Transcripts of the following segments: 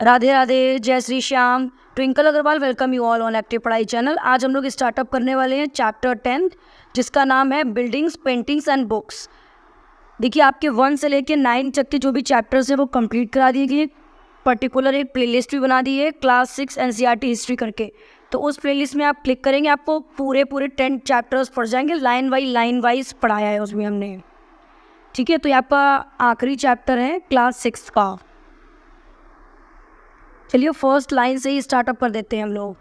राधे राधे, जय Shri Shyam. Twinkle Agrawal welcome you all on Active Padhai channel. आज हम लोग स्टार्टअप करने वाले हैं चैप्टर 10 जिसका नाम है बिल्डिंग्स, पेंटिंग्स एंड बुक्स। देखिए आपके 1 से लेकर 9 तक के जो भी चैप्टर्स हैं वो कंप्लीट करा दिए गए। पर्टिकुलर एक प्लेलिस्ट भी बना दी है क्लास 6 एनसीईआरटी हिस्ट्री करके। तो उस प्लेलिस्ट में आप क्लिक करेंगे आपको पूरे 10 चैप्टर्स पढ़ जाएंगे। लाइन वाइज पढ़ाया है उसमें हमने, ठीक है। तो ये आपका आखिरी चैप्टर है क्लास 6 का। चलिए फर्स्ट लाइन से ही स्टार्टअप कर देते हैं हम लोग।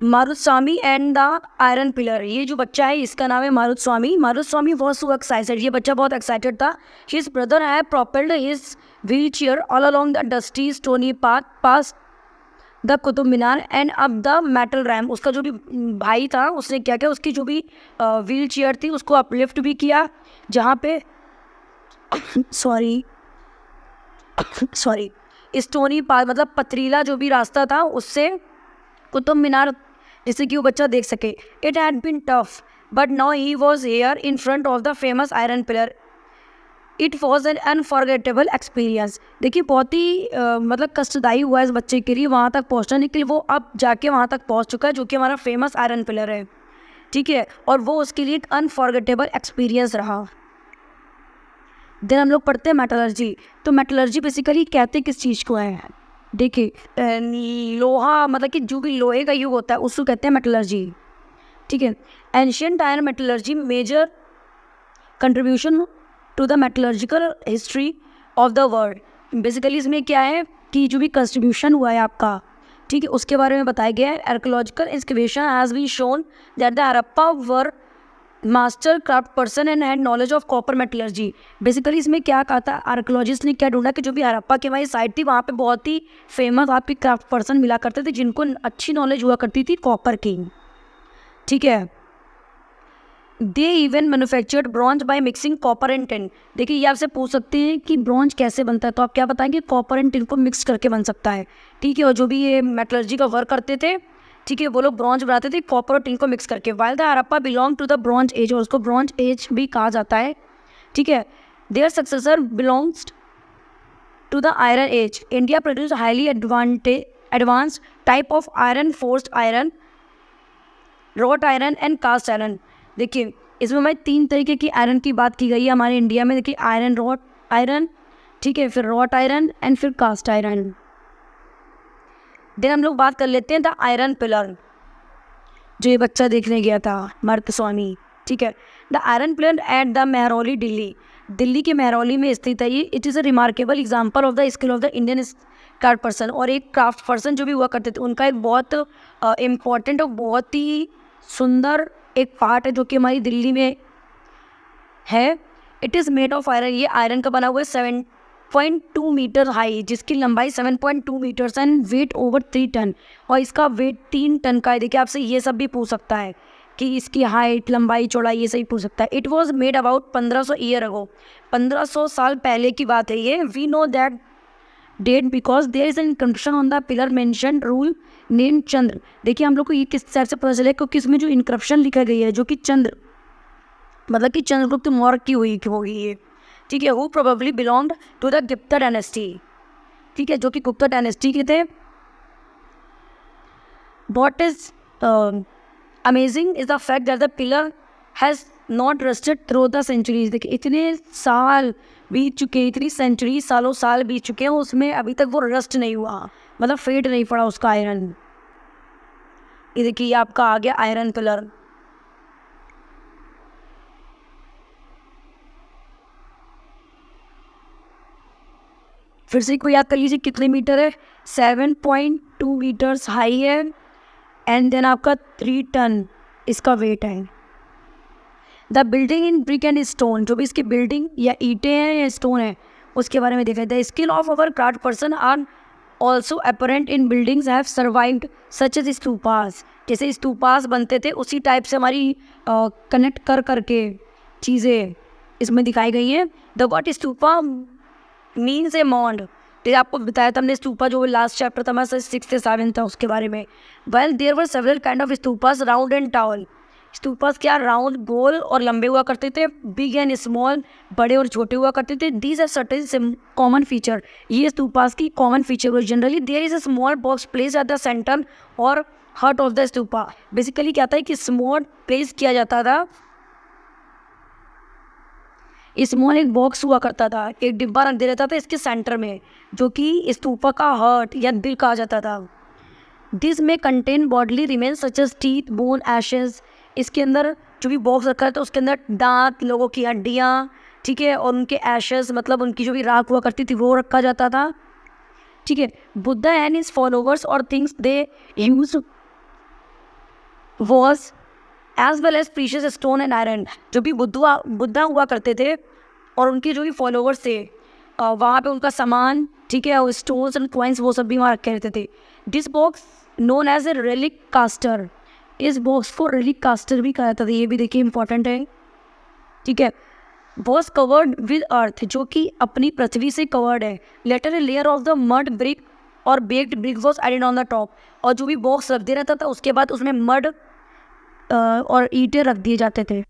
मारुतस्वामी एंड द आयरन पिलर। ये जो बच्चा है इसका नाम है मारुतस्वामी। मारुतस्वामी वाज सो एक्साइटेड, ये बच्चा बहुत एक्साइटेड था। His brother have propelled his wheel chair all along the dusty stony path pass the Qutub Minar and अब द मेटल रैम। उसका जो भी भाई था उसने क्या किया, उसकी जो भी व्हील चेयर थी उसको अपलिफ्ट भी किया, जहाँ पे सॉरी स्टोनी पाथ मतलब पथरीला जो भी रास्ता था उससे कुतुब मीनार जिससे कि वो बच्चा देख सके। It had been tough but now he was here in front of the famous iron pillar. It was an unforgettable experience. देखिए बहुत ही मतलब कष्टदायी हुआ इस बच्चे के लिए वहाँ तक पहुँचना, लेकिन वो अब जाके वहाँ तक पहुँच चुका है जो कि हमारा फेमस आयरन पिलर है, ठीक है। और वो उसके लिए एक अनफॉरगेटेबल एक्सपीरियंस रहा। देन हम लोग पढ़ते हैं मेटलर्जी। तो मेटलर्जी बेसिकली कहते किस चीज़ को है, देखिए लोहा मतलब कि जो भी लोहे का युग होता है उसको कहते हैं मेटलर्जी, ठीक है। Ancient iron metallurgy major contribution to the metallurgical history of the world. Basically इसमें क्या है कि जो भी कंट्रीब्यूशन हुआ है आपका, ठीक है, उसके बारे में बताया गया है। Archaeological excavation has been shown that the Harappa were master craft person and had knowledge of copper metallurgy. Basically इसमें क्या कहा था, आर्कियोलॉजिस्ट ने क्या ढूंढा कि जो भी हड़प्पा की हमारी साइट थी वहाँ पे बहुत ही फेमस आपकी क्राफ्ट पर्सन मिला करते थे जिनको अच्छी नॉलेज हुआ करती थी कॉपर की, ठीक है। They even manufactured bronze by mixing copper and tin. देखिए ये आपसे पूछ सकते हैं कि ब्रॉन्ज कैसे बनता है, तो आप क्या बताएंगे, कॉपर एंड टिन को मिक्स करके बन सकता है, ठीक है। और जो भी ये मेटलर्जी का वर्क करते थे, ठीक है, वो लोग ब्रॉन्ज बनाते थे कॉपर और टिन को मिक्स करके। While the Harappa belong to the bronze age, और उसको ब्रॉन्ज एज भी कहा जाता है, ठीक है। Their successor belongs to the iron age. India produce highly advanced type of iron, forced iron, wrought iron and cast iron. देखिए इसमें हमारे 3 तरीके की आयरन की बात की गई है हमारे इंडिया में। देखिए आयरन, रॉट आयरन, ठीक है, फिर रॉट आयरन एंड फिर कास्ट आयरन। देन हम लोग बात कर लेते हैं द आयरन पिलर, जो ये बच्चा देखने गया था मारुतस्वामी, ठीक है। The iron pillar at the Mehrauli, Delhi के मेहरौली में स्थित है ये। It is a remarkable example of the skill of the Indian craft person. और एक क्राफ्ट पर्सन जो भी हुआ करते थे उनका एक बहुत इम्पॉर्टेंट और बहुत ही सुंदर एक पार्ट है जो कि हमारी दिल्ली में है। It is made of iron. ये आयरन का बना हुआ है 7.2 मीटर हाई, जिसकी लंबाई 7.2 metres and weight over 3 ton. और इसका वेट 3 टन का है। देखिए आपसे ये सब भी पूछ सकता है कि इसकी हाइट, लंबाई, चौड़ाई, ये सही पूछ सकता है। It was made about 1500 year ago. 1500 साल पहले की बात है ये। We know that date because there is an inscription on the pillar mention rule name Chandra. देखिए हम लोग को ये किस तरह से पता चले, क्योंकि इसमें जो इंक्रप्शन लिखा गई है जो कि चंद्र मतलब कि चंद्रगुप्त मौर्य की हुई होगी ये, ठीक है। Who probably belonged to the Gupta dynasty, ठीक है, जो कि गुप्ता डायनेस्टी के थे। What is amazing is the fact that the pillar has not rusted through the centuries. देखिए इतने साल बीत चुके, इतनी सेंचुरी सालों साल बीत चुके हैं, उसमें अभी तक वो रस्ट नहीं हुआ, मतलब फेड नहीं पड़ा उसका आयरन। ये देखिए आपका आ गया आयरन पिलर। फिर से कोई याद कर लीजिए कितने मीटर है, 7.2 मीटर्स हाई है एंड देन आपका 3 टन इसका वेट है। The building in brick and stone, जो भी इसकी बिल्डिंग या ईंटें हैं या स्टोन है उसके बारे में देखा। The skill of our craft person are also apparent in buildings have survived such as stupas. जैसे स्तूपास बनते थे उसी टाइप से हमारी कनेक्ट कर करके चीज़ें इसमें दिखाई गई हैं। द वर्ड स्तूपा मीन्स ए मॉन्ड। जैसे आपको बताया था हमने स्तूपा, जो लास्ट चैप्टर था हमारा 6th से 7th था उसके बारे में। Well there were several kind of stupas round and tall. Stupas क्या राउंड, गोल और लंबे हुआ करते थे, बिग एंड स्मॉल, बड़े और छोटे हुआ करते थे। These are certain common feature, ये स्तूपास की कॉमन फीचर हुई। Generally there is a small box place at the centre or heart of the stupa. Basically क्या था कि स्मॉल प्लेस किया जाता था, स्मॉल एक बॉक्स हुआ करता था, एक डिब्बा रख दिया जाता था इसके सेंटर में, जो कि स्तूपा का हार्ट या दिल कहा जाता था। दिस में contain bodily remains such as teeth, bone, ashes. इसके अंदर जो भी बॉक्स रखा था उसके अंदर दांत, लोगों की हड्डियाँ, ठीक है, और उनके एशेज मतलब उनकी जो भी राख हुआ करती थी वो रखा जाता था, ठीक है। बुद्धा एंड हिज फॉलोवर्स और things they use was as well as precious stone and iron. जो भी बुद्धा हुआ करते थे और उनके जो भी फॉलोवर्स थे वहाँ पे उनका सामान, ठीक है, और स्टोन्स एंड कॉइन्स वो सब भी वहाँ रखे रहते थे। This box known as a relic casket, इस बॉक्स को रेलिक कास्टर भी कहा जाता था, ये भी देखिए इंपॉर्टेंट है, ठीक है। वॉज कवर्ड विद अर्थ, जो कि अपनी पृथ्वी से कवर्ड है। Later a layer of the mud brick और baked brick was added on the top, और जो भी बॉक्स रख दिया रहता था उसके बाद उसमें मड और ईंटें रख दिए जाते थे।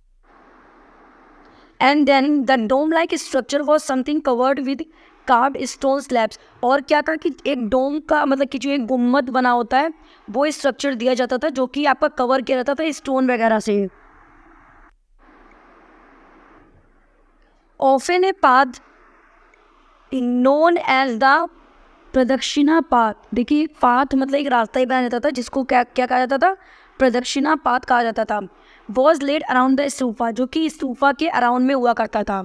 And then the dome like structure was something covered with carved stone slabs. और क्या था कि एक डोम का मतलब कि जो एक गुम्मद बना होता है वो स्ट्रक्चर दिया जाता था, जो कि आपका कवर किया जाता था स्टोन वगैरह से। Often a path known as the pradakshina path. देखिए पाथ मतलब एक रास्ता ही बनाया जाता था जिसको क्या क्या कहा जाता था, प्रदक्षिणा पाथ कहा जाता था। Was laid around the stupa, जो कि स्तूपा के अराउंड में हुआ करता था।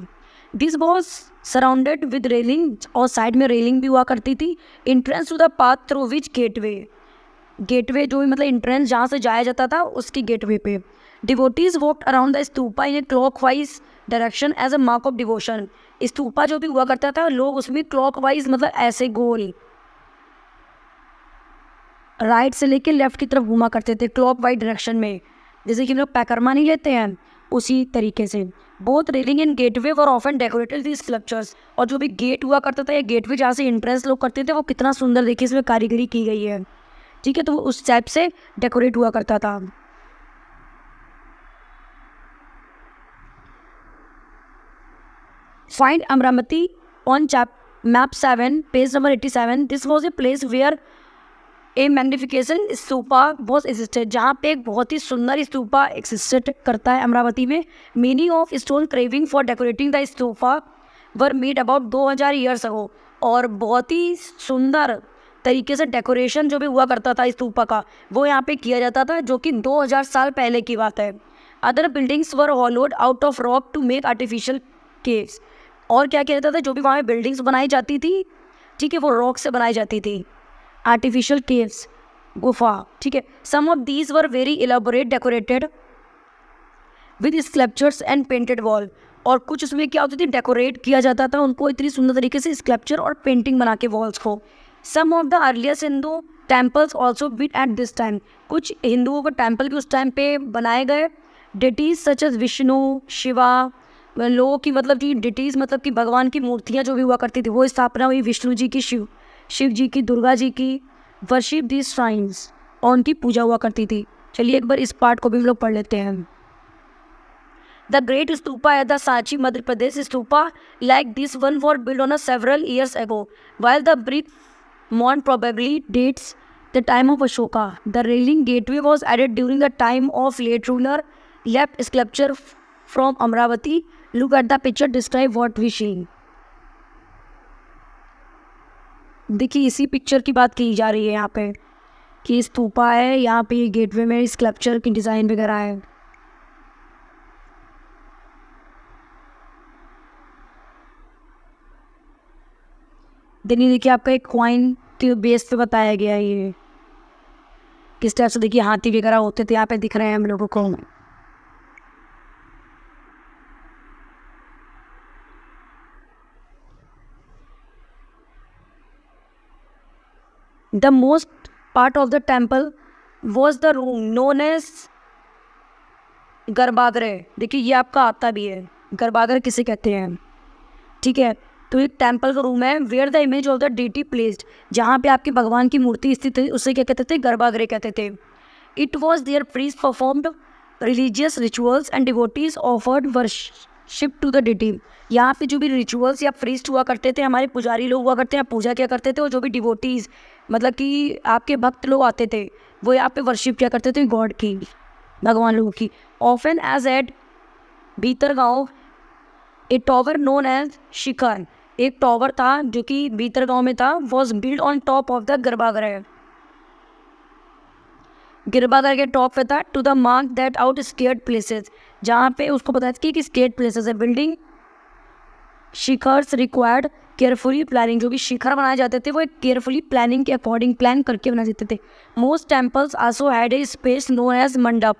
This was surrounded with railing, और साइड में रेलिंग भी हुआ करती थी। Entrance to the path through which gateway, gateway जो भी मतलब एंट्रेंस जहाँ से जाया जाता था उसकी गेटवे पे। Devotees walked around the stupa in a clockwise direction as a mark of devotion. Stupa जो भी हुआ करता था लोग उसमें क्लॉकवाइज मतलब ऐसे गोल राइट से लेके लेफ्ट की तरफ घुमा करते थे क्लॉकवाइज डायरेक्शन में, जैसे कि हम लोग पैकरमा नहीं लेते हैं उसी तरीके से। Both railing and gateway were often decorated with sculptures, और जो भी गेट हुआ करता था या गेटवे जहाँ से एंट्रेंस लोग करते थे वो कितना सुंदर देखिए इसमें कारीगरी की गई है, ठीक है, तो वो उस टाइप से डेकोरेट हुआ करता था। Find Amaravati on map 7 page number 87। This was a place where a magnification stupa was existed, जहाँ पे एक बहुत ही सुंदर स्तूपा एग्जिस्टेड करता है अमरावती में। Many of stone craving for decorating the stupa were made about 2000 years ago, और बहुत ही सुंदर तरीके से डेकोरेशन जो भी हुआ करता था स्तूपा का वो यहाँ पे किया जाता था, जो कि 2000 साल पहले की बात है। Other buildings were hollowed out of rock to make artificial caves, और क्या किया जाता था जो भी वहाँ बिल्डिंग्स बनाई जाती थी, ठीक है, वो रॉक से बनाई जाती थी, आर्टिफिशियल केव्स, गुफा, ठीक है। Some of these were very elaborate decorated with sculptures and painted wall, और कुछ उसमें क्या होती थी डेकोरेट किया जाता था उनको इतनी सुंदर तरीके से स्कल्पचर और पेंटिंग बना के वॉल्स को। Some of the earliest Hindu temples also built at this time, कुछ हिंदुओं के टेम्पल भी उस टाइम पे बनाए गए। Deities such as Vishnu, Shiva, लोगों की मतलब जी डिटीज़ मतलब कि भगवान की मूर्तियाँ जो भी हुआ करती थी वो स्थापना हुई, विष्णु जी की, शिव जी की, दुर्गा जी की, वर्शिप दी श्राइन्स, और उनकी पूजा हुआ करती थी। चलिए एक बार इस पार्ट को भी हम लोग पढ़ लेते हैं। The great stupa at the Sanchi Madhya Pradesh. Stupa like this one were build on a several years ago, while the brick mound probably dates the time of Ashoka. The railing gateway was added during the time of late ruler. Left sculpture from Amravati. Look at the picture, describe what we see. देखिए इसी picture की बात की जा रही है यहाँ पे कि स्तूपा है, यहाँ पे गेटवे में स्कल्पचर की डिज़ाइन वगैरह है। देखिए आपका एक कॉइन के बेस पे बताया गया है ये किस टाइप से, देखिए हाथी वगैरह होते थे यहाँ पे दिख रहे हैं हम लोगों को। The most part of the temple was the room known as गर्भागृह। देखिए ये आपका आता भी है, गर्भागृह किसे कहते हैं, ठीक है। तो एक टेम्पल का रूम है where the image of the deity placed, जहाँ पे आपके भगवान की मूर्ति स्थित है, उसे क्या कहते थे, गर्भागृह कहते थे। It was there priest performed religious rituals and devotees offered worship to the deity. यहाँ पे जो भी रिचुअल्स या प्रीस्ट हुआ करते थे, हमारे पुजारी लोग हुआ करते हैं, पूजा किया करते थे, और जो भी डिवोटीज़ मतलब कि आपके भक्त लोग आते थे वो यहाँ पे वर्शिप किया करते थे गॉड की, भगवान लोगों की। Often as at Bhitargaon a tower known as shikhara, एक टॉवर था जो कि भीतरगांव में था, was build on top of the garbhagriha, गर्भागृह के टॉप पे था, to the mark that out scared places, जहाँ पे उसको पता था कि स्केर्ड प्लेसेस है। Building shikharas required carefully planning, जो भी शिखर बनाए जाते थे वो एक केयरफुली प्लानिंग के अकॉर्डिंग प्लान करके बनाए जाते थे। Most temples also had a space known as mandapa,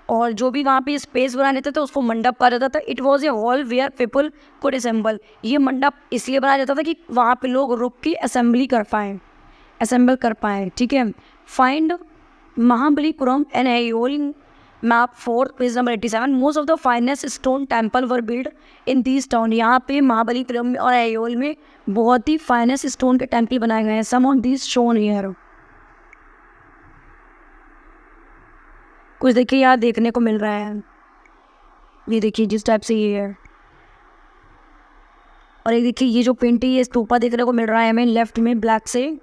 और जो भी वहाँ पे स्पेस बना लेते थे उसको मंडप कहा जाता था। It was a hall where people could assemble, ये मंडप इसलिए बनाया जाता था कि वहाँ पे लोग रुक के असेंबल कर पाएँ, ठीक है। Find Mahabalipuram and Aihole map 4 page number 87। Most of the finest stone temple were build in this town, यहाँ पे महाबलीपुरम और एयोल में बहुत ही फाइनेस्ट स्टोन के टेम्पल बनाए गए हैं। Some of this shown here, कुछ देखिए यहाँ देखने को मिल रहा है, ये देखिए जिस टाइप से ये है, और एक देखिए ये जो पेंट है ये स्तूपा देखने को मिल रहा है हमें लेफ्ट में ब्लैक से,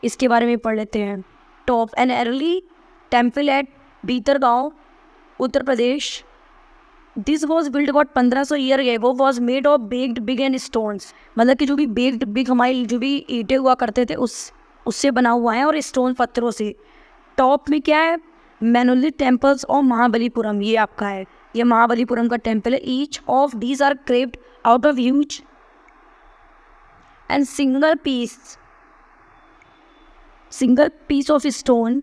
इसके बारे में पढ़ लेते हैं। Top an early temple at Bhitargaon Uttar Pradesh, this was build about 1500 year ago, was made of baked big and stones, मतलब कि जो भी बेक्ड बिग हमारी जो भी ईंटें हुआ करते थे उससे बना हुआ है, और स्टोन पत्थरों से। टॉप में क्या है, मैनोलिथ टेम्पल्स और महाबलीपुरम, ये आपका है, ये महाबलीपुरम का टेम्पल है। Each of these are carved out of huge and single piece of stone,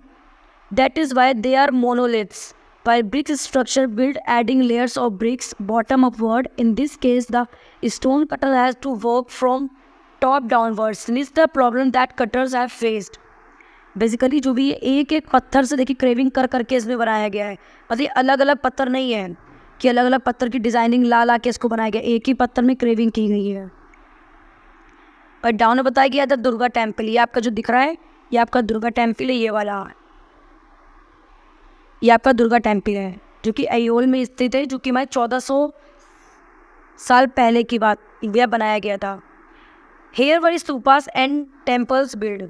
that is why they are monoliths. By brick structure built adding layers of bricks bottom upward, in this case the stone cutter has to work from top downwards. This is the problem that cutters have faced. Basically जो भी एक एक पत्थर से देखिए craving कर करके इसमें बनाया गया है, मतलब अलग अलग पत्थर नहीं है कि अलग अलग पत्थर की डिजाइनिंग ला के इसको बनाया गया, एक ही पत्थर में क्रेविंग की गई है। और डाउन में बताया गया था दुर्गा टेम्पल, ये आपका जो दिख रहा है ये आपका दुर्गा टेम्पल है, ये वाला ये आपका दुर्गा टेम्पल है जो कि अयोल में स्थित है, जो कि हमारे 1400 साल पहले की बात यह बनाया गया था। Here were stupas and temples build,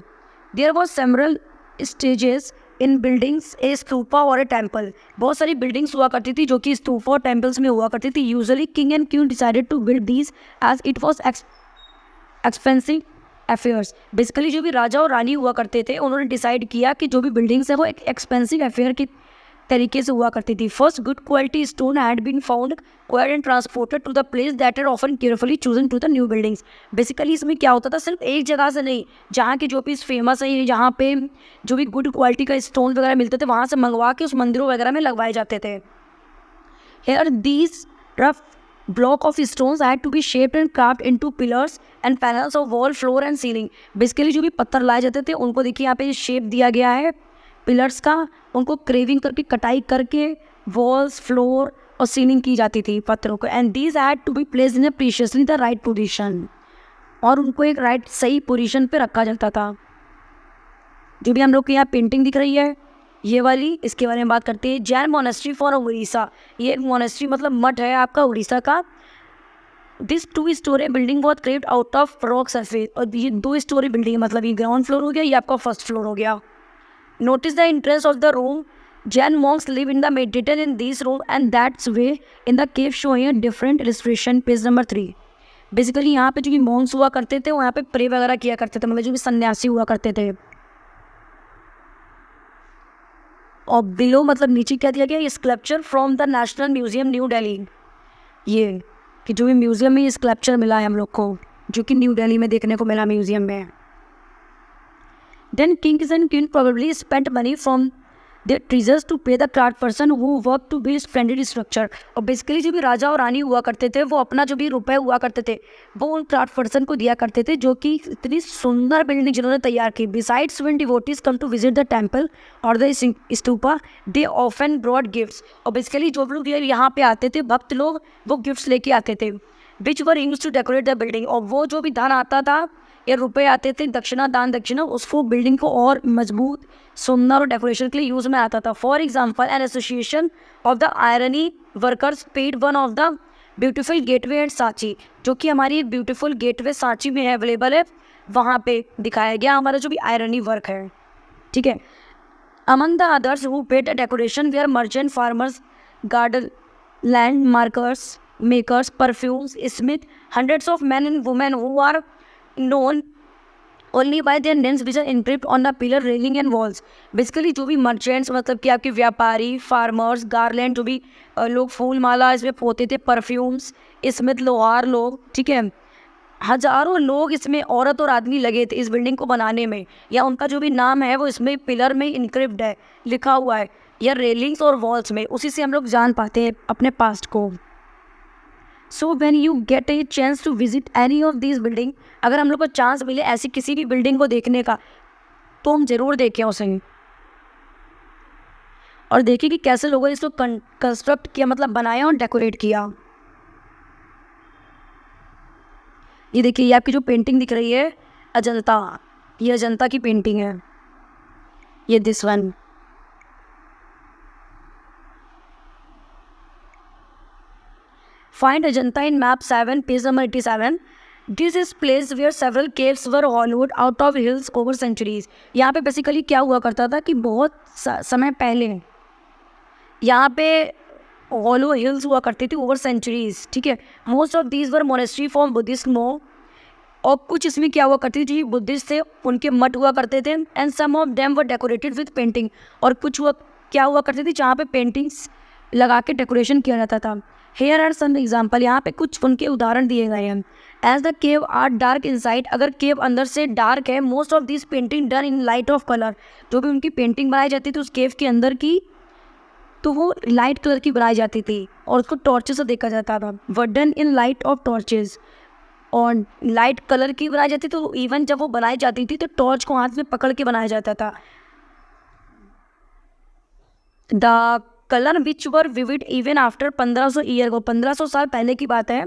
there was several stages in buildings a stupa or a temple, बहुत सारी बिल्डिंग्स हुआ करती थी जो कि स्तूपा और टेम्पल्स में हुआ करती थी। Usually king and queen decided to build these as it was expensive affairs, basically जो भी राजा और रानी हुआ करते थे उन्होंने डिसाइड किया कि जो भी बिल्डिंग्स है वो एक एक्सपेंसिव अफेयर की तरीके से हुआ करती थी। First good quality stone had been found quarried and transported to the place that are often carefully chosen to the new buildings. Basically इसमें क्या होता था, सिर्फ एक जगह से नहीं, जहाँ की जो भी फेमस है, जहाँ पे जो भी गुड क्वालिटी का स्टोन वगैरह मिलते थे वहाँ से मंगवा के उस मंदिरों वगैरह में लगवाए जाते थे। Here these rough block of stones had to be shaped and carved into pillars and panels of wall, floor and ceiling। Basically जो भी पत्थर लाए जाते थे उनको देखिए यहाँ पे शेप दिया गया है पिलर्स का, उनको क्रेविंग करके कटाई करके वॉल्स, फ्लोर और सीलिंग की जाती थी पत्थरों को। And these had to be placed in a precisely the right position, और उनको एक राइट सही पोजीशन पे रखा जाता था। जो भी हम लोग को यहाँ पेंटिंग दिख रही है ये वाली, इसके बारे में बात करते हैं। जैन मोनेस्ट्री फॉर उड़ीसा, ये मोनेस्ट्री मतलब मठ है आपका उड़ीसा का। This 2 story building was craved out of rock surface, और ये 2 स्टोरी बिल्डिंग मतलब ये ग्राउंड फ्लोर हो गया, ये आपका फर्स्ट फ्लोर हो गया। Notice the entrance of the room, Jain Monks live in the meditation in this room and that's way in the cave showing different illustration, page number 3। Basically यहाँ पे जो भी मॉन्क्स हुआ करते थे वो यहाँ पे प्रे वगैरह किया करते थे, मतलब जो भी सन्यासी हुआ करते थे। और बिलो मतलब नीचे क्या दिया गया, ये sculpture from the national museum new Delhi, ये कि जो भी म्यूजियम में ये स्कल्पचर मिला है हम लोग को, जो कि न्यू दिल्ली में देखने को मिला म्यूजियम में। Then kings and queen probably spent money from their treasures to pay the craft person who work to build splendid structure. और बेसिकली जो भी राजा और रानी हुआ करते थे वो अपना जो भी रुपए हुआ करते थे वो उन क्राफ्ट पर्सन को दिया करते थे जो कि इतनी सुंदर बिल्डिंग जिन्होंने तैयार की। Besides when devotees come to visit the temple or the stupa they often brought gifts, और बेसिकली जो लोग यहाँ पे आते थे भक्त लोग वो गिफ्ट्स लेके आते थे, which were used to decorate the building. और वो जो भी धन आता था या रुपए आते थे दक्षिणा, दान दक्षिणा, उसको बिल्डिंग को और मजबूत, सुंदर और डेकोरेशन के लिए यूज़ में आता था. For example an association of the irony workers paid one of the beautiful gateway and Sanchi, जो कि हमारी एक ब्यूटीफुल गेटवे सांची में है, अवेलेबल है, वहाँ पे दिखाया गया हमारा जो भी आयरनी वर्क है. ठीक है. Among the others who paid the decoration were merchant, farmers, garden, land markers, makers, perfumes, smith, hundreds of men and women who are known only by their names which are engraved on the pillar, railing and walls. Basically जो भी merchants मतलब कि आपके व्यापारी, farmers, garland जो भी लोग फूल माला इसमें पोते थे, perfumes, स्मिथ लोहार लोग, ठीक है, हजारों लोग इसमें औरत और आदमी लगे थे इस बिल्डिंग को बनाने में, या उनका जो भी नाम है वो इसमें पिलर में इनक्रिप्ट है, लिखा हुआ है, या रेलिंग्स और वॉल्स में. उसी से हम लोग जान पाते हैं अपने पास्ट को. So when you get a chance to visit any of this building, अगर हम लोग को चांस मिले ऐसी किसी भी बिल्डिंग को देखने का, तो हम ज़रूर देखें उसे और देखें कि कैसे लोगों ने इसको कंस्ट्रक्ट किया, मतलब बनाया और डेकोरेट किया. ये देखिए, ये आपकी जो पेंटिंग दिख रही है अजंता, ये अजंता की पेंटिंग है, ये this one. Find Ajanta in map 7 page number 87. This is place where several caves were hollowed out of hills over centuries. यहाँ पे बेसिकली क्या हुआ करता था कि बहुत समय पहले यहाँ पे हॉलो हिल्स हुआ करती थी ओवर सेंचुरीज. ठीक है. Most of these were monastery for Buddhist no, और कुछ इसमें क्या हुआ करती थी, बुद्धिस्ट थे उनके मठ हुआ करते थे. And some of them were decorated with painting, और कुछ क्या हुआ करती थी जहाँ पे पेंटिंग्स लगा के डेकोरेशन किया जाता था. हेयर आर सम एग्जाम्पल, यहाँ पे कुछ उनके उदाहरण दिए गए हैं. As the cave are dark inside, अगर केव अंदर से डार्क है, most of this painting done in light of colour, जो भी उनकी पेंटिंग बनाई जाती थी उस केव के अंदर की, तो वो लाइट कलर की बनाई जाती थी और उसको टॉर्चेस से देखा जाता था. Were done in light of torches, और लाइट कलर की बनाई जाती थी, तो इवन जब वो बनाई जाती थी तो टॉर्च को हाथ में पकड़ के बनाया जाता था. The colour which were vivid even after 1500 year को, 1500 साल पहले की बात है,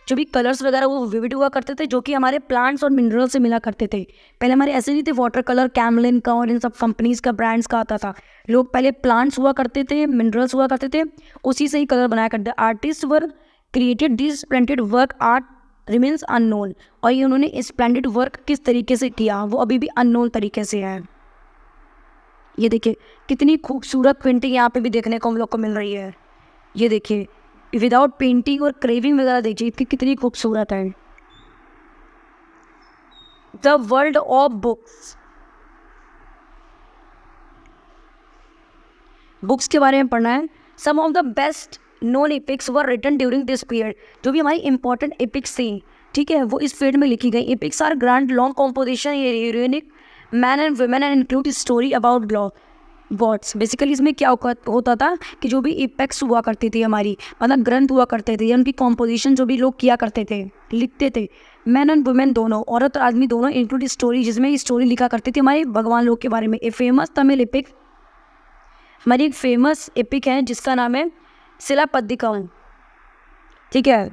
जो भी कलर्स वगैरह वो विविड हुआ करते थे, जो कि हमारे प्लांट्स और मिनरल से मिला करते थे. पहले हमारे ऐसे नहीं थे वाटर कलर, कैमलिन का और इन सब कंपनीज का, ब्रांड्स का आता था. लोग पहले प्लांट्स हुआ करते थे, मिनरल्स हुआ करते थे, उसी से ही कलर बनाया करते. Artist were created this splendid work, art remains unknown, और ये उन्होंने स्प्लेंडेड वर्क किस तरीके से किया वो अभी भी अननोन तरीके से है. ये देखिए कितनी खूबसूरत पेंटिंग यहाँ पे भी देखने को हम लोग को मिल रही है. ये देखिए विदाउट पेंटिंग और क्रेविंग वगैरह देखिए कितनी खूबसूरत है. The world of books, books के बारे में पढ़ना है. Some of the best known epics were written during this period, जो भी हमारी इंपॉर्टेंट एपिक्स थी, ठीक है, वो इस पीरियड में लिखी गई. Epics are grand long composition, unique man and women and include story about gods. Basically इसमें क्या होता था कि जो भी एपिक्स हुआ करती थी हमारी, मतलब ग्रंथ हुआ करते थे, या उनकी कॉम्पोजिशन जो भी लोग किया करते थे, लिखते थे, मैन एंड वुमेन दोनों, औरत और आदमी दोनों, इंक्लूड स्टोरी, जिसमें स्टोरी लिखा करती थी हमारे भगवान लोग के बारे में. ए फेमस तमिल एपिक, हमारी एक फेमस एपिक है जिसका नाम है शिलापद्दिकम. ठीक है,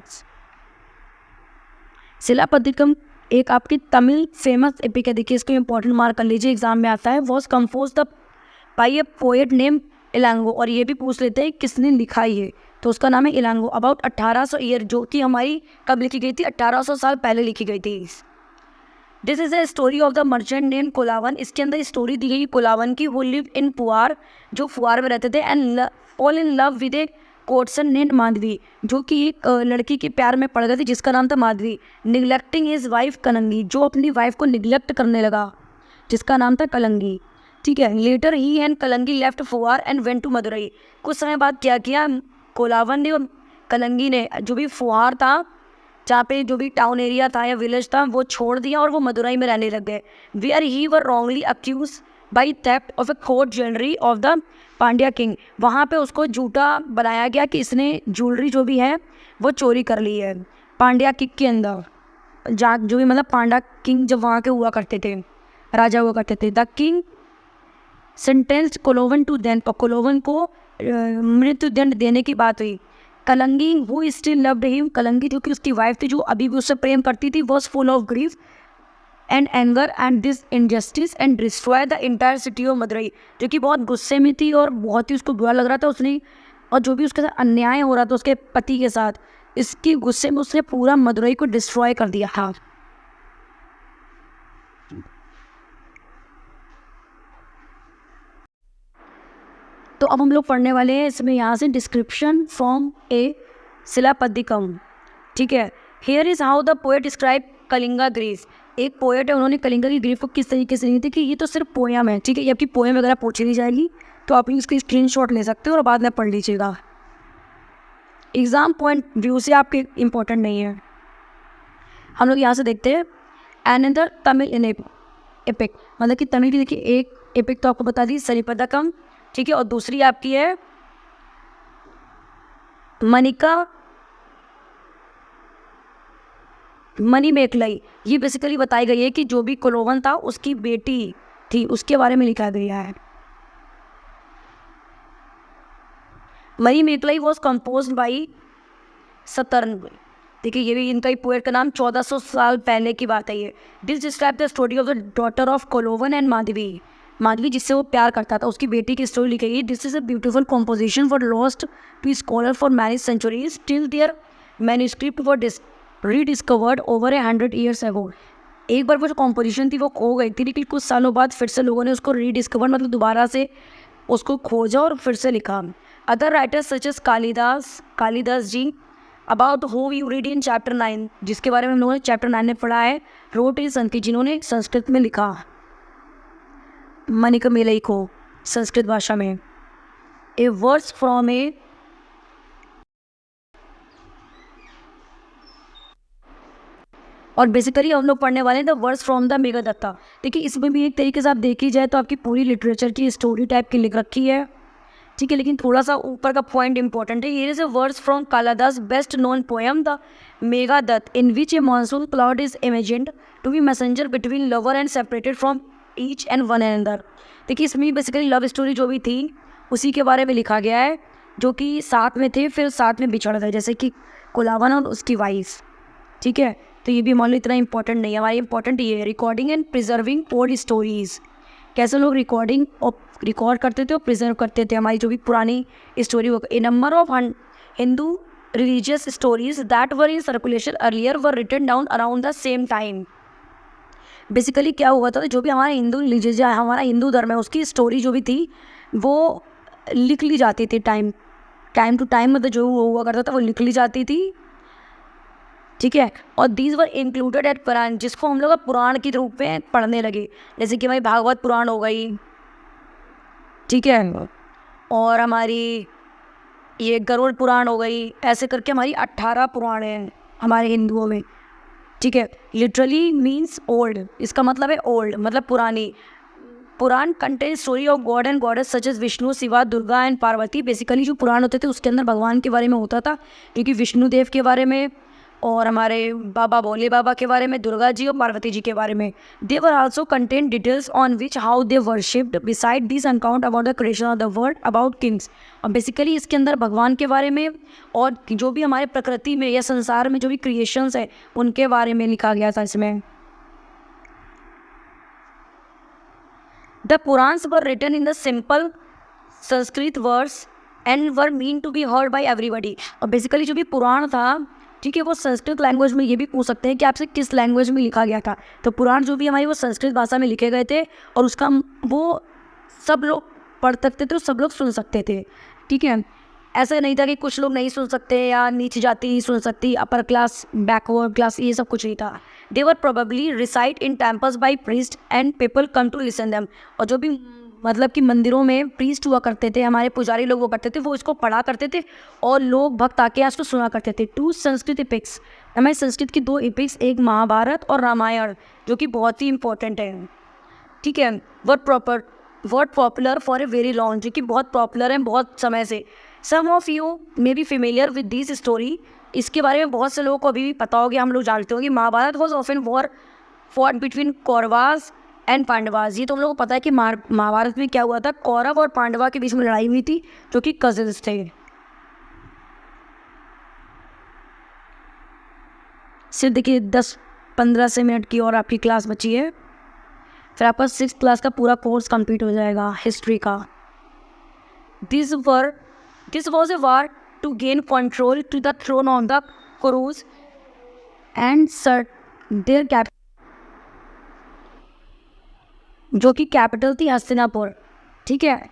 शिलापद्दिकम एक आपकी तमिल फेमस एपिक है. देखिए इसको इंपॉर्टेंट मार्क कर लीजिए, एग्जाम में आता है. Was composed by a poet name Ilango, और ये भी पूछ लेते हैं किसने लिखा ये, तो उसका नाम है इलांगो. अबाउट 1800 ईयर, जो कि हमारी कब लिखी गई थी, 1800 साल पहले लिखी गई थी. This is a story of the merchant name Kovalan. इसके अंदर स्टोरी दी गई कोलावन की, वो लिव इन पुआर, जो फुआर में रहते थे, and all in love with A कोर्सन name Madhavi, जो कि एक लड़की के प्यार में पड़ गए थे जिसका नाम था माधवी. निगलेक्टिंग हिज वाइफ कलंगी, जो अपनी वाइफ को निगलेक्ट करने लगा, जिसका नाम था कलंगी. ठीक है. Later he and Kannagi left Puhar and went to Madurai. कुछ समय बाद क्या किया, कोलावन ने और कलंगी ने जो भी फुआर था, जहाँ पे जो भी टाउन एरिया था या विलेज था, वो छोड़ दिया और वो मदुरई में रहने लग गए. Where he were wrongly accuse by theft of a court jewellery of the Pandya king. वहाँ पे उसको झूठा बनाया गया कि इसने ज्वेलरी जो भी है वो चोरी कर ली है पांड्या किंग के अंदर, जहाँ जो भी मतलब पांड्या किंग जब वहाँ के हुआ करते थे, राजा हुआ करते थे. The king sentenced Kovalan to death, और कोलोवन को मृत्यु दंड देने की बात हुई. कलंगी हु स्टिल लव्ड हिम, कलंगी जो कि उसकी वाइफ थी, जो अभी भी उससे प्रेम करती थी, was full of grief and anger and this injustice and destroy the entire city of Madurai, जो कि बहुत गुस्से में थी और बहुत ही उसको बुरा लग रहा था उसने, और जो भी उसके साथ अन्याय हो रहा था उसके पति के साथ, इसके गुस्से में उसने पूरा मदुरई को डिस्ट्रॉय कर दिया था। तो अब हम लोग पढ़ने वाले हैं इसमें यहाँ से डिस्क्रिप्शन फ्रॉम ए शिलापद्दिकम। ठीक है, here is how the poet describe Kalinga grief. एक पोएट है, उन्होंने कलिंगा की ग्रीफ को किस तरीके से नहीं थी कि ये तो सिर्फ पोयम है। ठीक है, ये आपकी पोयम वगैरह पूछी नहीं जाएगी तो आप इसकी स्क्रीनशॉट ले सकते हो और बाद में पढ़ लीजिएगा। एग्ज़ाम पॉइंट व्यू से आपके इम्पोर्टेंट नहीं है। हम लोग यहाँ से देखते हैं अनदर तमिल इन एपिक, मतलब कि तमिल की देखिए एक एपिक तो आपको बता दी सरिपदकम। ठीक है, और दूसरी आपकी है मणिमेखलाई। ये बेसिकली बताई गई है कि जो भी कुलोवन था उसकी बेटी थी, उसके बारे में लिखा गया है। मणिमेखलाई वॉज कंपोज बाई सतर्न। देखिए ये भी इनका ही पोएट का नाम 1400 साल पहले की बात है ये। This describe the story of the daughter of Kovalan and Madhavi. Madhavi जिससे वो प्यार करता था, उसकी बेटी की स्टोरी लिखी गई। This is a beautiful composition for lost to scholar for many centuries till their manuscript for rediscovered over 100 years ago। एक बार वो जो कॉम्पोजिशन थी वो खो गई थी, लेकिन कुछ सालों बाद फिर से लोगों ने उसको रीडिस्कवर मतलब दोबारा से उसको खोजा और फिर से लिखा। Other writers such as Kalidas ji, about who you read in chapter 9, जिसके बारे में हम लोगों ने चैप्टर 9 में पढ़ा है, रोट इज संस्कृत, जिन्होंने संस्कृत में लिखा मणिमेखलाई को संस्कृत भाषा में। ए वर्स फ्रॉम ए और बेसिकली हम लोग पढ़ने वाले हैं द वर्स फ्रॉम द मेघदत्ता। देखिए इसमें भी एक तरीके से आप देखी जाए तो आपकी पूरी लिटरेचर की स्टोरी टाइप की लिख रखी है। ठीक है, लेकिन थोड़ा सा ऊपर का पॉइंट इंपॉर्टेंट है। Here is a verse from Kalidasa best known poem the Meghaduta, in which a monsoon cloud is imagined to be messenger between lover and separated from each and one another. देखिए इसमें बेसिकली लव स्टोरी जो भी थी उसी के बारे में लिखा गया है, जो कि साथ में थे फिर साथ में बिछड़ गए, जैसे कि कुलावन और उसकी वाइफ। ठीक है, तो ये भी मान लो इतना इंपॉर्टेंट नहीं है। हमारी इंपॉर्टेंट ये है recording and preserving old stories. कैसे लोग रिकॉर्डिंग और रिकॉर्ड करते थे और प्रिजर्व करते थे हमारी जो भी पुरानी स्टोरी हो। A number of Hindu religious stories that were in circulation earlier were written down around the same time. Basically क्या हुआ था, जो भी हमारा हिंदू रिलीजियस हमारा हिंदू धर्म है उसकी स्टोरी जो भी थी वो लिख ली जाती थी टाइम टू टाइम, मतलब जो हुआ करता था वो लिख ली जाती थी। ठीक है, और दीज वर इंक्लूडेड एट पुराण, जिसको हम लोग पुराण के रूप में पढ़ने लगे, जैसे कि हमारी भागवत पुराण हो गई। ठीक है, और हमारी ये गरुड़ पुराण हो गई, ऐसे करके हमारी 18 पुराण हैं हमारे हिंदुओं में। ठीक है, लिटरली मीन्स ओल्ड, इसका मतलब है ओल्ड मतलब पुरानी। Puranas contain story of god and goddess such as Vishnu, Shiva, Durga and Parvati. Basically जो पुराण होते थे उसके अंदर भगवान के बारे में होता था, क्योंकि विष्णु देव के बारे में और हमारे बाबा भोले बाबा के बारे में, दुर्गा जी और पार्वती जी के बारे में। They were also contain details on which how they worshipped besides this account about the creation of the world about kings. और बेसिकली इसके अंदर भगवान के बारे में और जो भी हमारे प्रकृति में या संसार में जो भी क्रिएशंस है उनके बारे में लिखा गया था इसमें। The Puranas were written in the simple Sanskrit words and were mean to be heard by everybody. और बेसिकली जो भी पुराण था, ठीक है, वो संस्कृत लैंग्वेज में। ये भी पूछ सकते हैं कि आपसे किस लैंग्वेज में लिखा गया था, तो पुराण जो भी हमारी वो संस्कृत भाषा में लिखे गए थे और उसका वो सब लोग पढ़ सकते थे और सब लोग सुन सकते थे। ठीक है, ऐसा नहीं था कि कुछ लोग नहीं सुन सकते या नीची जाति ही सुन सकती, अपर क्लास, बैकवर्ड क्लास, ये सब कुछ नहीं था। They were probably recite in temples by priest and people come to listen them. और जो भी मतलब कि मंदिरों में प्रीस्ट हुआ करते थे, हमारे पुजारी लोग वो करते थे, वो इसको पढ़ा करते थे और लोग भक्त आके इसको सुना करते थे। 2 संस्कृत एपिक्स, हमारे संस्कृत की 2 एपिक्स, एक महाभारत और रामायण, जो कि बहुत ही इंपॉर्टेंट है। ठीक है, were popular for a very long, जो कि बहुत पॉपुलर है बहुत समय से। Some of you may be familiar with this story. इसके बारे में बहुत से लोगों को अभी भी पता होगा, हम लोग जानते होंगे। Mahabharata was often war fought between Kauravas and Pandavas. ये तो हम लोगों को पता है कि महाभारत में क्या हुआ था, कौरव और पांडवा के बीच में लड़ाई हुई थी, जो कि कजिन्स थे। सिर्फ देखिए 10 15 से मिनट की और आपकी क्लास बची है, फिर आपका 6th क्लास का पूरा कोर्स कंप्लीट हो जाएगा हिस्ट्री का। This was a war to gain control to the throne of the Kurus and सर देयर कैपिटल, जो कि कैपिटल थी हस्तिनापुर। ठीक है,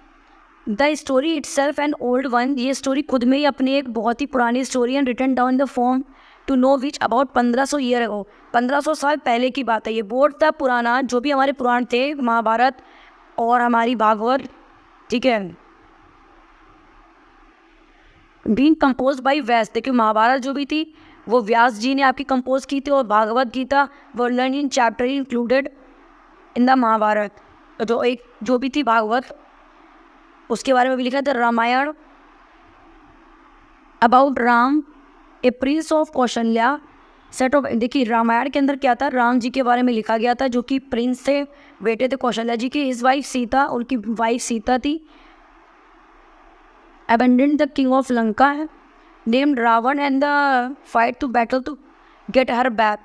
the story itself an old one, ये स्टोरी खुद में ही अपनी एक बहुत ही पुरानी story and written down the form to know which about 1500 year ago, 1500 साल पहले की बात है। ये बोर्ड था पुराना, जो भी हमारे पुराण थे, महाभारत और हमारी भागवत, ठीक है, बीइंग कंपोज बाई व्यास। देखिए महाभारत जो भी थी वो व्यास जी ने आपकी कंपोज की थी, और Bhagavad Gita were learn in chapter included in the Mahabharata. जो भी थी भागवत, उसके बारे में भी लिखा था। Ramayana about Ram a prince of Kaushalya set off, देखिए रामायण के अंदर क्या था, राम जी के बारे में लिखा गया था जो कि प्रिंस थे, बेटे थे कौशल्या जी की। हिज वाइफ सीता, उनकी वाइफ सीता थी। Abandoned the king of Lanka है, named Ravana and the fight to battle to get her back.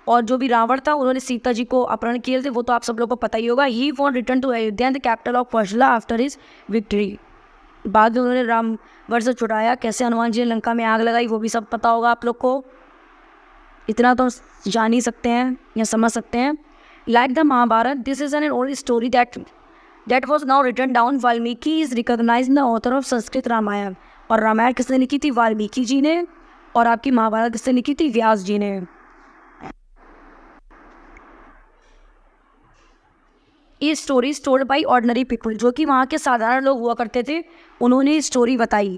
और जो भी रावण था उन्होंने सीता जी को अपहरण किए थे, वो तो आप सब लोगों को पता ही होगा। He want return to Ayodhya the capital of Kosala after his victory. बाद में उन्होंने रामवर से छुड़ाया, कैसे हनुमान जी ने लंका में आग लगाई वो भी सब पता होगा आप लोग को, इतना तो जान ही सकते हैं या समझ सकते हैं। Like the Mahabharata, this is an old story that was now written down. Valmiki is recognise the author of Sanskrit Ramayana. और रामायण किसने लिखी थी, वाल्मीकि जी ने, और आपकी महाभारत किसने लिखी थी, व्यास जी ने। ये story told by ordinary people, जो कि वहाँ के साधारण लोग हुआ करते थे, उन्होंने स्टोरी बताई।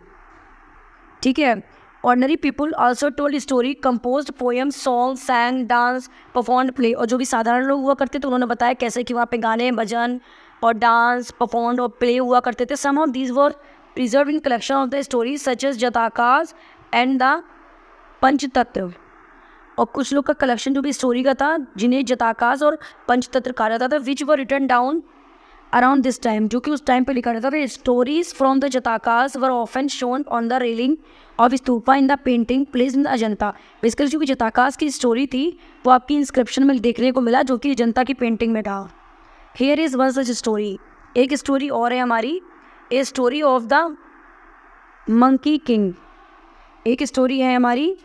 ठीक है, ordinary people also told story, composed poem, song, सैंग, dance, perform, play. और जो भी साधारण लोग हुआ करते थे उन्होंने बताया कैसे कि वहाँ पे गाने, भजन और डांस, परफॉर्म और प्ले हुआ करते थे। Some of these were preserve in collection of the story such as Jatakas and the Panchatantra. और कुछ लोग का कलेक्शन जो भी स्टोरी का था, जिन्हें जटाकास और पंचतंत्र कहा जाता था, which were written down around this time, जो कि उस टाइम पे लिखा रहता था। Stories from the Jatakas were often shown on the railing of stupa in the painting place in the Ajanta. Basically जो कि जटाकास की स्टोरी थी वो आपकी इंस्क्रिप्शन में देखने को मिला, जो कि अजंता की पेंटिंग में था। Here is one such story, एक स्टोरी और है हमारी, ए story of the monkey king. एक स्टोरी है हमारी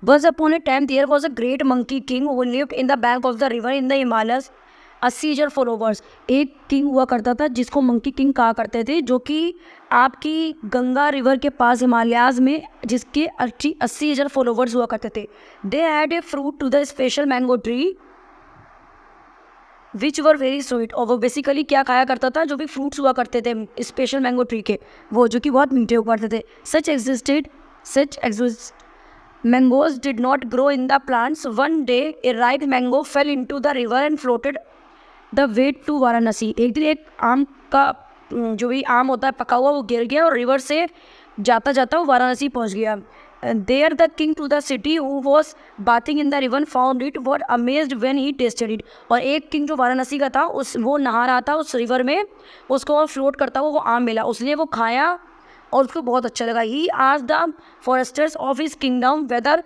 Once upon a time, there was a great monkey king who lived in the bank of the river in the Himalayas. 80,000 followers. एक king हुआ करता था जिसको मंकी किंग कहा करते थे, जो कि आपकी गंगा रिवर के पास हिमालयाज में, जिसके 80,000 फॉलोवर्स हुआ करते थे। They had a fruit to the special mango tree which were very sweet. और वो बेसिकली क्या खाया करता था, जो भी फ्रूट्स हुआ करते थे स्पेशल मैंगो ट्री के, वो जो कि बहुत मीठे हुआ करते थे। सच exist Mangoes did not grow in the plants. One day, a ripe mango fell into the river and floated the way to Varanasi. एक दिन एक आम का जो भी आम होता है पका हुआ, वो गिर गया और रिवर से जाता जाता वो वाराणसी पहुंच गया। There the king to the city who was bathing in the river found it, was amazed when he tasted it. और एक किंग जो वाराणसी का था, वो नहा रहा था उस रिवर में, उसको फ्लोट करता हुआ वो आम मिला, उसने वो खाया और उसको बहुत अच्छा लगा। He asked the foresters of his kingdom whether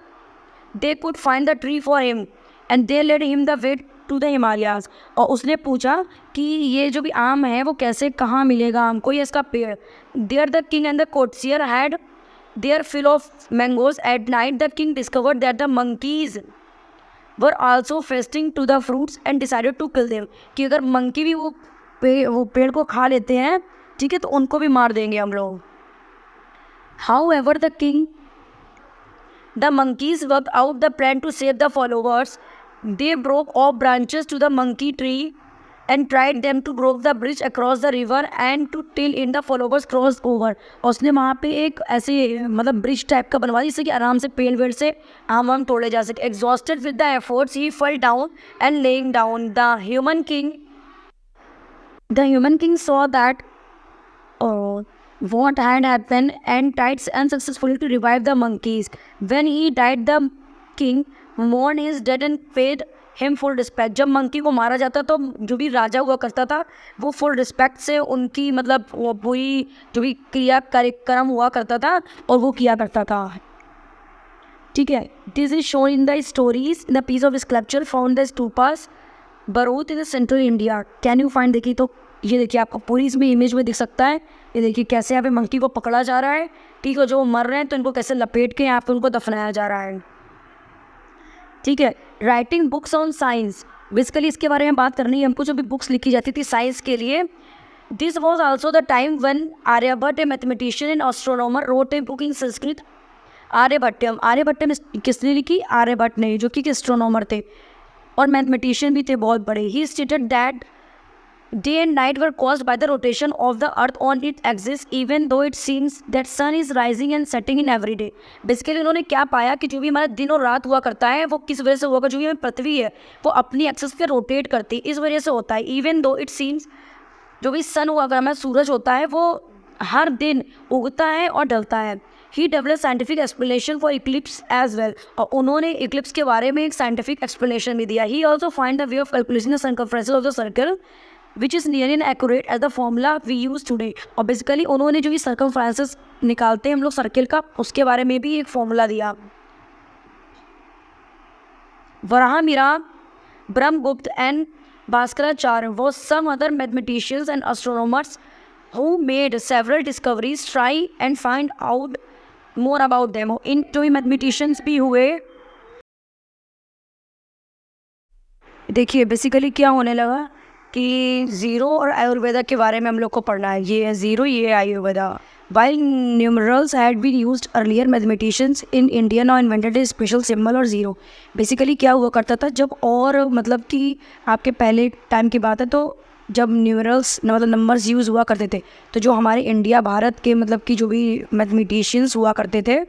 they could find the tree for him and they led him the way to the Himalayas. और उसने पूछा कि ये जो भी आम है वो कैसे, कहाँ मिलेगा हमको, ये इसका पेड़। There the king and the courtier had their fill of mangoes. At night the king discovered that the monkeys were also feasting to the fruits and decided to kill them. कि अगर मंकी भी वो पेड़ को खा लेते हैं, ठीक है, तो उनको भी मार देंगे हम लोग। However, the monkeys worked out the plan to save the followers. They broke off branches to the monkey tree and tried them to broke the bridge across the river and to till in the followers crossed over. और उसने वहाँ पे एक ऐसे मतलब bridge type का बनवा, जिससे कि आराम से पेड़ वेड़ से आम तोड़े जा सके। Exhausted with the efforts, he fell down and laying down. The human king saw that what had happened and tried unsuccessfully to revive the monkeys. When he died, the king mourned his death and paid him full respect. जब monkey को मारा जाता तो जो भी राजा हुआ करता था वो फुल रिस्पेक्ट से उनकी मतलब वो पूरी जो भी क्रिया कार्यक्रम हुआ करता था और वो किया करता था। ठीक है, this is shown in the stories in the piece of sculpture found the stupas Bharhut in the central India. Can you find, देखिए तो ये देखिए आपको पूरी इसमें इमेज में दिख सकता है। ये देखिए कैसे यहाँ पे मंकी को पकड़ा जा रहा है, ठीक है, जो मर रहे हैं तो इनको कैसे लपेट के यहाँ पे उनको दफनाया जा रहा है। ठीक है, writing books on science, basically इसके बारे में बात करनी है हमको। जो भी बुक्स लिखी जाती थी साइंस के लिए, this was also the time one Aryabhata a mathematician and astronomer wrote a book in Sanskrit. Aryabhata किसने लिखी? आर्यभट्ट ने, जो कि एस्ट्रोनॉमर थे और मैथमेटिशियन भी थे बहुत बड़े। He stated that day and night were caused by the rotation of the earth on it axis even though it seems that sun is rising and setting in every day. Basically उन्होंने क्या पाया कि जो भी हमारा दिन और रात हुआ करता है वो किस वजह से होगा, जो भी हमारी पृथ्वी है वो अपनी एक्सिस पे रोटेट करती है, इस वजह से होता है। इवन दो इट सीम्स, जो भी सन हुआ करता है, सूरज होता है, वो हर दिन उगता है और ढलता है। He develop scientific explanation for eclipse as well, और उन्होंने इक्लिप्स के बारे में एक साइंटिफिक एक्सप्लेनेशन भी दिया। He also find the way of calculation the circumference of the circle which is near in accurate as the formula we use today. और basically उन्होंने जो भी सर्कमफ्रेंसेस निकालते हैं हम लोग सर्किल का, उसके बारे में भी एक फॉर्मूला दिया। Varahamihira, Brahmagupta and Bhaskaracharya was some other mathematicians and astronomers who made several discoveries. Try and find out more about them. इन जो भी मैथमेटिशियंस भी हुए, देखिए बेसिकली क्या होने लगा कि ज़ीरो और आयुर्वेदा के बारे में हम लोग को पढ़ना है। ये है ज़ीरो, ये है Ayurveda. While numerals had been used earlier, mathematicians in India now invented a special symbol और ज़ीरो। बेसिकली क्या हुआ करता था जब, और मतलब कि आपके पहले टाइम की बात है तो जब न्यूमरल्स मतलब नंबर्स यूज़ हुआ करते थे, तो जो हमारे इंडिया भारत के मतलब कि जो भी मैथमेटिशियंस हुआ करते थे,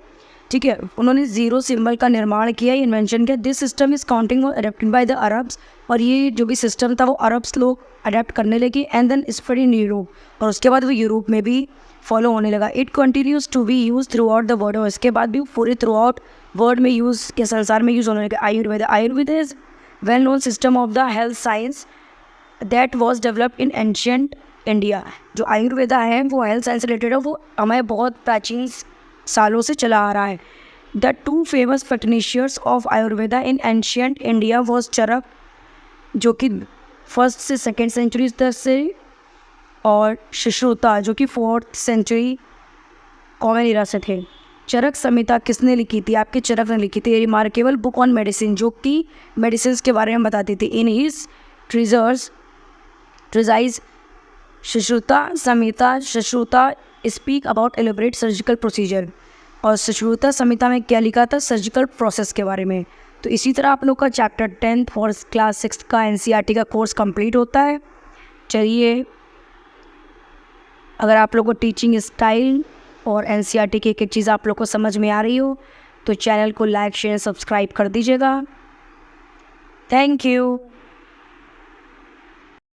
ठीक है, उन्होंने ज़ीरो सिंबल का निर्माण किया, इन्वेंशन किया। This system is counting adapted by the Arabs, और ये जो भी सिस्टम था वो अरब्स लोग अडेप्ट करने लगे। And then spread in Europe, और उसके बाद वो यूरोप में भी फॉलो होने लगा। It continues to be use throughout the world, और इसके बाद भी पूरे थ्रू आउट वर्ल्ड में यूज़ के संसार में यूज़ होने लगा। Ayurveda is well known system of the health science that was developed in ancient India. जो आयुर्वेदा है वो हेल्थ साइंस से रिलेटेड है, वो हमें बहुत प्राचीन सालों से चला आ रहा है। The two famous practitioners of Ayurveda in ancient India was Charaka, जो कि 1st से 2nd सेंचुरी तक से, और सुश्रुता जो कि 4th सेंचुरी कॉमन इरा से थे। चरक संहिता किसने लिखी थी? आपके चरक ने लिखी थी। रिमार्केबल बुक ऑन मेडिसिन, जो कि मेडिसिन के बारे में बताती थी। In his treatise Sushruta Samhita, Sushruta speak about elaborate surgical procedure, और सुश्रुता संहिता में क्या लिखा था? सर्जिकल प्रोसेस के बारे में। तो इसी तरह आप लोग का चैप्टर 10th और क्लास 6 का NCERT का कोर्स कंप्लीट होता है। चलिए, अगर आप लोग को टीचिंग स्टाइल और NCERT की एक एक चीज़ आप लोग को समझ में आ रही हो तो चैनल को लाइक शेयर सब्सक्राइब कर दीजिएगा। Thank you.